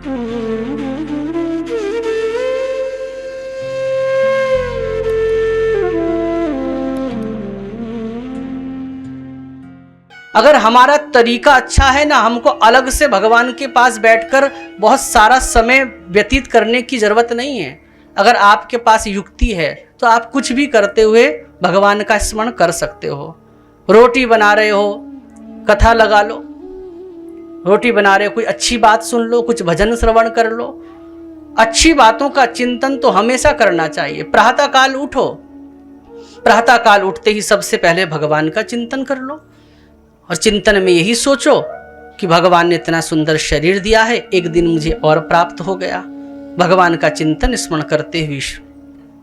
अगर हमारा तरीका अच्छा है ना, हमको अलग से भगवान के पास बैठकर बहुत सारा समय व्यतीत करने की जरूरत नहीं है। अगर आपके पास युक्ति है तो आप कुछ भी करते हुए भगवान का स्मरण कर सकते हो। रोटी बना रहे हो, कथा लगा लो। रोटी बना रहे हो, कोई अच्छी बात सुन लो, कुछ भजन श्रवण कर लो। अच्छी बातों का चिंतन तो हमेशा करना चाहिए। प्रातः काल उठो, प्रातः काल उठते ही सबसे पहले भगवान का चिंतन कर लो और चिंतन में यही सोचो कि भगवान ने इतना सुंदर शरीर दिया है, एक दिन मुझे और प्राप्त हो गया। भगवान का चिंतन स्मरण करते हुए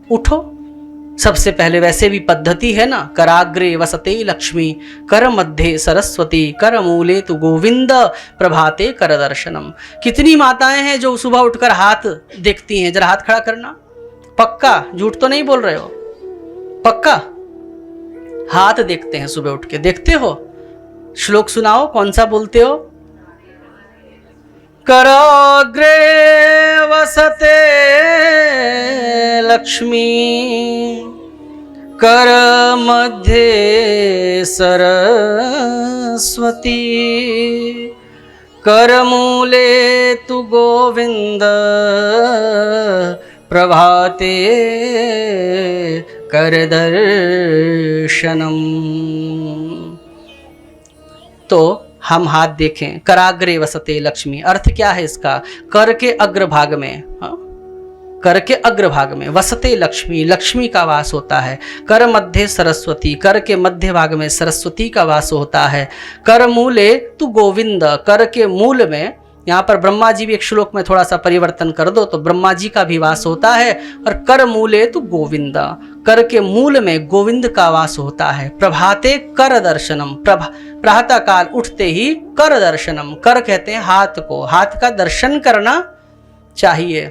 उठो। सबसे पहले वैसे भी पद्धति है ना, कराग्रे वसते लक्ष्मी, कर मध्य सरस्वती, कर मूले तु गोविंद, प्रभाते कर दर्शनम। कितनी माताएं हैं जो सुबह उठकर हाथ देखती हैं। जरा हाथ खड़ा करना, पक्का झूठ तो नहीं बोल रहे हो, पक्का हाथ देखते हैं सुबह उठ के, देखते हो? श्लोक सुनाओ, कौन सा बोलते हो? कराग्रे वसते लक्ष्मी, कर मध्य सरस्वती, कर मूले तु गोविंद, प्रभाते कर दर्शनम। तो हम हाथ देखें, कराग्रे वसते लक्ष्मी, अर्थ क्या है इसका? कर के अग्रभाग में, कर के अग्रभाग में वसते लक्ष्मी, लक्ष्मी का वास होता है। कर मध्य सरस्वती, कर के मध्य भाग में सरस्वती का वास होता है। कर मूले तु गोविंद, कर के मूल में, यहाँ पर ब्रह्मा जी भी एक श्लोक में थोड़ा सा परिवर्तन कर दो तो ब्रह्मा जी का भी वास होता है। और कर मूले तु गोविंद, कर के मूल में गोविंद का वास होता है। प्रभाते कर दर्शनम, प्रातः काल उठते ही कर दर्शनम, कर कहते हैं हाथ को, हाथ का दर्शन करना चाहिए।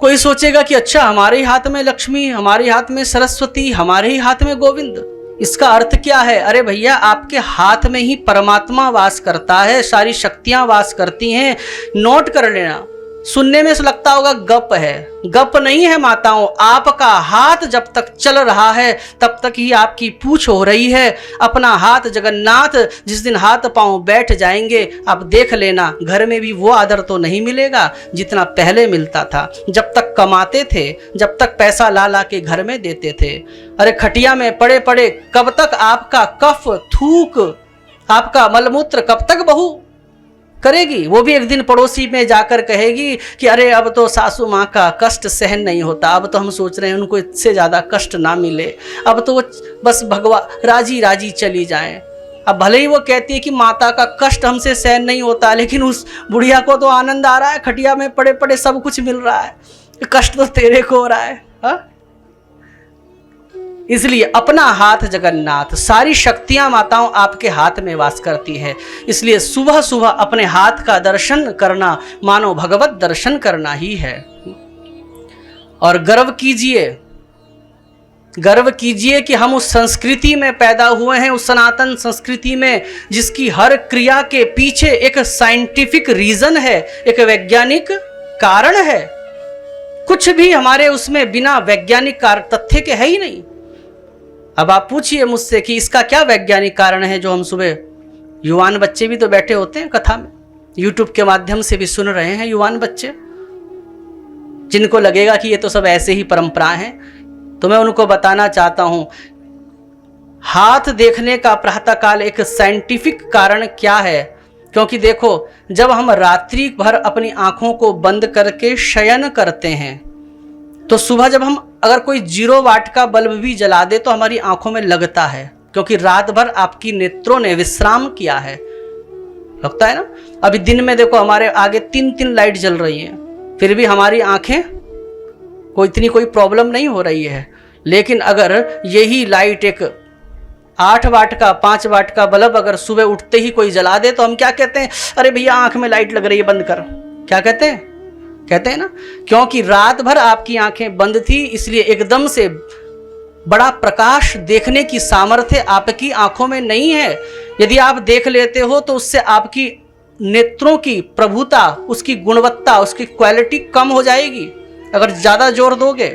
कोई सोचेगा कि अच्छा हमारे ही हाथ में लक्ष्मी, हमारे ही हाथ में सरस्वती, हमारे ही हाथ में गोविंद, इसका अर्थ क्या है? अरे भैया, आपके हाथ में ही परमात्मा वास करता है, सारी शक्तियां वास करती हैं। नोट कर लेना। सुनने में से लगता होगा गप है, गप नहीं है माताओं। आपका हाथ जब तक चल रहा है तब तक ही आपकी पूछ हो रही है। अपना हाथ जगन्नाथ, जिस दिन हाथ पांव बैठ जाएंगे आप देख लेना, घर में भी वो आदर तो नहीं मिलेगा जितना पहले मिलता था। जब तक कमाते थे, जब तक पैसा ला ला के घर में देते थे, अरे खटिया में पड़े पड़े कब तक आपका कफ थूक, आपका मलमूत्र कब तक बहू करेगी? वो भी एक दिन पड़ोसी में जाकर कहेगी कि अरे अब तो सासू माँ का कष्ट सहन नहीं होता, अब तो हम सोच रहे हैं उनको इससे ज़्यादा कष्ट ना मिले, अब तो वो बस भगवान राजी राजी चली जाएं। अब भले ही वो कहती है कि माता का कष्ट हमसे सहन नहीं होता, लेकिन उस बुढ़िया को तो आनंद आ रहा है, खटिया में पड़े पड़े सब कुछ मिल रहा है, कष्ट तो तेरे को हो रहा है। हा? इसलिए अपना हाथ जगन्नाथ, सारी शक्तियां माताओं आपके हाथ में वास करती है। इसलिए सुबह सुबह अपने हाथ का दर्शन करना मानो भगवत दर्शन करना ही है। और गर्व कीजिए, गर्व कीजिए कि हम उस संस्कृति में पैदा हुए हैं, उस सनातन संस्कृति में जिसकी हर क्रिया के पीछे एक साइंटिफिक रीजन है, एक वैज्ञानिक कारण है। कुछ भी हमारे उसमें बिना वैज्ञानिक तथ्य के है ही नहीं। अब आप पूछिए मुझसे कि इसका क्या वैज्ञानिक कारण है जो हम सुबह, युवान बच्चे भी तो बैठे होते हैं कथा में, यूट्यूब के माध्यम से भी सुन रहे हैं युवान बच्चे, जिनको लगेगा कि ये तो सब ऐसे ही परंपराएं हैं। तो मैं उनको बताना चाहता हूं, हाथ देखने का प्रातःकाल एक साइंटिफिक कारण क्या है। क्योंकि देखो, जब हम रात्रि भर अपनी आंखों को बंद करके शयन करते हैं तो सुबह जब हम अगर कोई 0 वाट का बल्ब भी जला दे तो हमारी आंखों में लगता है, क्योंकि रात भर आपकी नेत्रों ने विश्राम किया है, लगता है ना। अभी दिन में देखो हमारे आगे 3 लाइट जल रही हैं, फिर भी हमारी आंखें कोई प्रॉब्लम नहीं हो रही है। लेकिन अगर यही लाइट एक 8 वाट का 5 वाट का बल्ब अगर सुबह उठते ही कोई जला दे तो हम क्या कहते हैं? अरे भैया आंख में लाइट लग रही है, बंद कर। क्या कहते हैं? कहते हैं ना, क्योंकि रात भर आपकी आंखें बंद थी, इसलिए एकदम से बड़ा प्रकाश देखने की सामर्थ्य आपकी आंखों में नहीं है। यदि आप देख लेते हो तो उससे आपकी नेत्रों की प्रभुता, उसकी गुणवत्ता, उसकी क्वालिटी कम हो जाएगी अगर ज़्यादा जोर दोगे।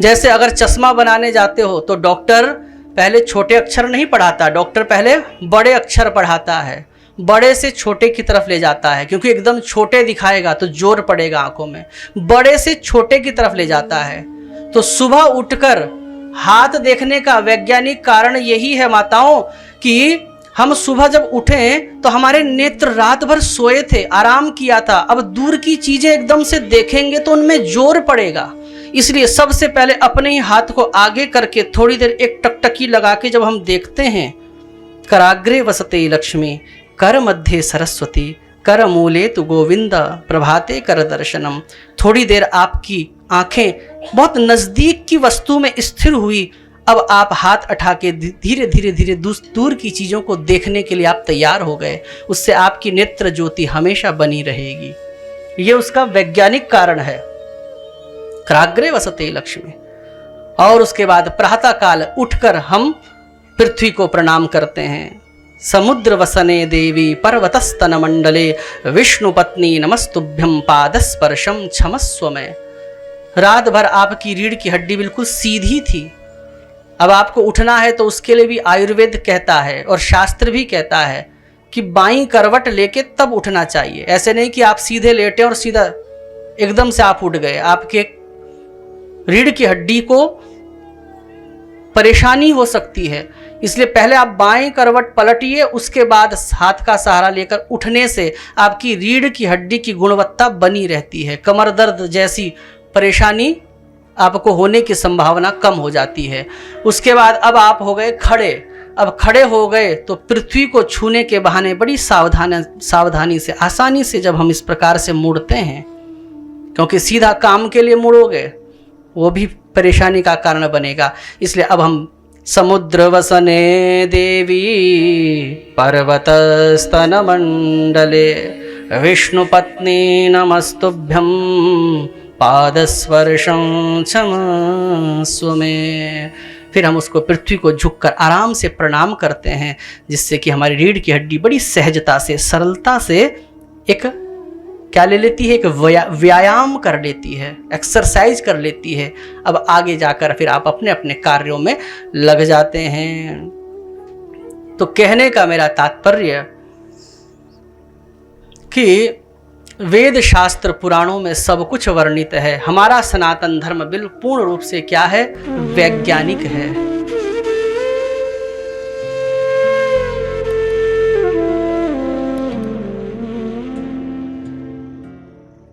जैसे अगर चश्मा बनाने जाते हो तो डॉक्टर पहले छोटे अक्षर नहीं पढ़ाता, डॉक्टर पहले बड़े अक्षर पढ़ाता है, बड़े से छोटे की तरफ ले जाता है, क्योंकि एकदम छोटे दिखाएगा तो जोर पड़ेगा आंखों में, बड़े से छोटे की तरफ ले जाता है। तो सुबह उठकर हाथ देखने का वैज्ञानिक कारण यही है माताओं कि हम सुबह जब उठें तो हमारे नेत्र रात भर सोए थे, आराम किया था, अब दूर की चीजें एकदम से देखेंगे तो उनमें जोर पड़ेगा। इसलिए सबसे पहले अपने ही हाथ को आगे करके थोड़ी देर एक टकटकी लगा के जब हम देखते हैं, कराग्रे वसते लक्ष्मी कर मध्य सरस्वती कर मूले तु गोविंद प्रभाते कर दर्शनम। थोड़ी देर आपकी आंखें बहुत नजदीक की वस्तु में स्थिर हुई, अब आप हाथ उठा के धीरे धीरे धीरे दूर की चीजों को देखने के लिए आप तैयार हो गए। उससे आपकी नेत्र ज्योति हमेशा बनी रहेगी। ये उसका वैज्ञानिक कारण है, कराग्रे वसते लक्ष्मी। और उसके बाद प्रातः काल उठकर हम पृथ्वी को प्रणाम करते हैं। समुद्र वसने देवी पर्वतस्तन मंडले विष्णु पत्नी नमस्तुभ्यम पादस्पर्शम क्षमस्व में। रात भर आपकी रीढ़ की हड्डी बिल्कुल सीधी थी, अब आपको उठना है तो उसके लिए भी आयुर्वेद कहता है और शास्त्र भी कहता है कि बाईं करवट लेके तब उठना चाहिए। ऐसे नहीं कि आप सीधे लेटे और सीधा एकदम से आप उठ गए, आपके रीढ़ की हड्डी को परेशानी हो सकती है। इसलिए पहले आप बाएं करवट पलटिए, उसके बाद हाथ का सहारा लेकर उठने से आपकी रीढ़ की हड्डी की गुणवत्ता बनी रहती है। कमर दर्द जैसी परेशानी आपको होने की संभावना कम हो जाती है। उसके बाद अब आप हो गए खड़े। अब खड़े हो गए तो पृथ्वी को छूने के बहाने बड़ी सावधानी से, आसानी से जब हम इस प्रकार से मुड़ते हैं, क्योंकि सीधा काम के लिए मुड़ोगे वो भी परेशानी का कारण बनेगा। इसलिए अब हम समुद्र वसने देवी पर्वत स्तन मंडले विष्णु पत्नी नमस्तुभ्यम पादस्पर्शं क्षमस्व में। फिर हम उसको पृथ्वी को झुककर आराम से प्रणाम करते हैं, जिससे कि हमारी रीढ़ की हड्डी बड़ी सहजता से, सरलता से एक क्या ले लेती है, एक व्यायाम कर लेती है, एक्सरसाइज कर लेती है। अब आगे जाकर फिर आप अपने अपने कार्यों में लग जाते हैं। तो कहने का मेरा तात्पर्य कि वेद शास्त्र पुराणों में सब कुछ वर्णित है। हमारा सनातन धर्म बिल्कुल पूर्ण रूप से क्या है, वैज्ञानिक है।